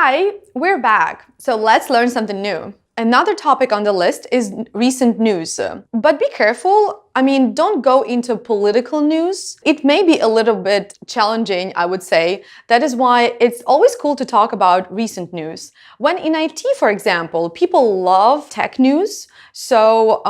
Hi, we're back. So let's learn something new. Another topic on the list is recent news. But be careful. Don't go into political news. It may be a little bit challenging, I would say. That is why it's always cool to talk about recent news. When in IT, for example, people love tech news. So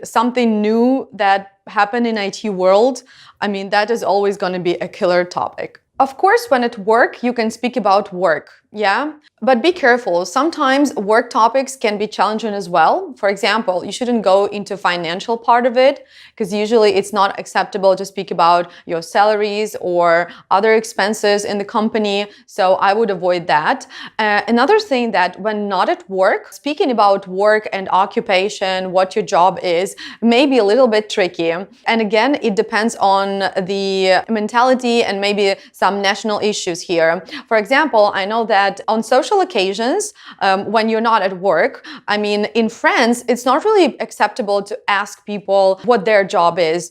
something new that happened in IT world, that is always going to be a killer topic. Of course, when at work, you can speak about work, yeah? But be careful. Sometimes work topics can be challenging as well. For example, you shouldn't go into financial part of it because usually it's not acceptable to speak about your salaries or other expenses in the company. So I would avoid that. Another thing that when not at work, speaking about work and occupation, what your job is, may be a little bit tricky. And again, it depends on the mentality and maybe some national issues here. For example, I know that on social occasions, when you're not at work, in France, it's not really acceptable to ask people what their job is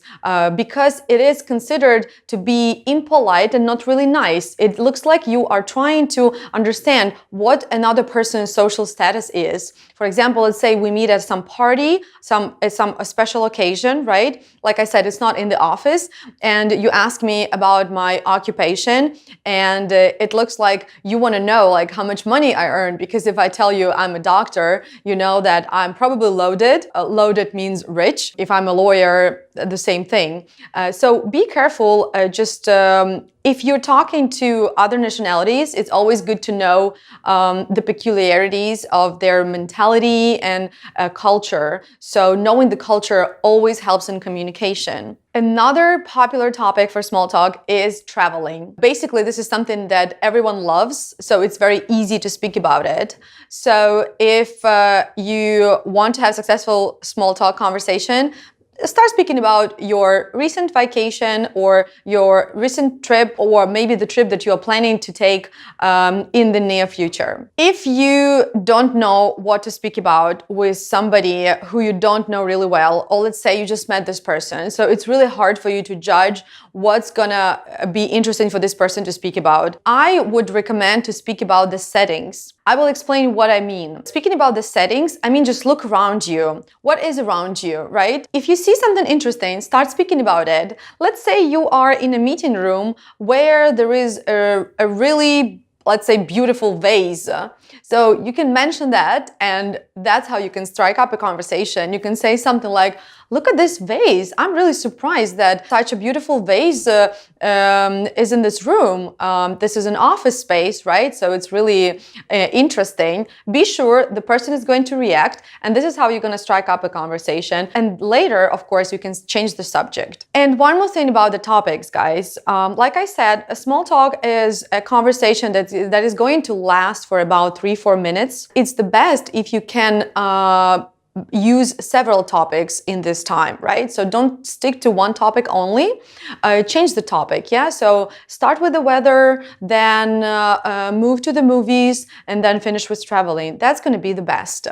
because it is considered to be impolite and not really nice. It looks like you are trying to understand what another person's social status is. For example, let's say we meet at some party, a special occasion, right? Like I said, it's not in the office, and you ask me about my occupation, and it looks like you want to know like how much money I earn, because if I tell you I'm a doctor, you know that I'm probably loaded. Loaded means rich. If I'm a lawyer, the same thing. So be careful. If you're talking to other nationalities, it's always good to know the peculiarities of their mentality and culture. So knowing the culture always helps in communication. Another popular topic for small talk is traveling. Basically, this is something that everyone loves, so it's very easy to speak about it. So if you want to have successful small talk conversation, start speaking about your recent vacation or your recent trip, or maybe the trip that you are planning to take in the near future. If you don't know what to speak about with somebody who you don't know really well, or let's say you just met this person, so it's really hard for you to judge what's gonna be interesting for this person to speak about, I would recommend to speak about the settings. I will explain what I mean. Speaking about the settings, just look around you. What is around you, right? If you see something interesting, start speaking about it. Let's say you are in a meeting room where there is a really, let's say, beautiful vase. So you can mention that, and that's how you can strike up a conversation. You can say something like, look at this vase. I'm really surprised that such a beautiful vase is in this room. This is an office space, right? So it's really interesting. Be sure the person is going to react, and this is how you're going to strike up a conversation. And later, of course, you can change the subject. And one more thing about the topics, guys. Like I said, a small talk is a conversation that is going to last for about 3-4 minutes. It's the best if you can use several topics in this time, right? So don't stick to one topic only. Change the topic, yeah? So start with the weather, then move to the movies, and then finish with traveling. That's going to be the best.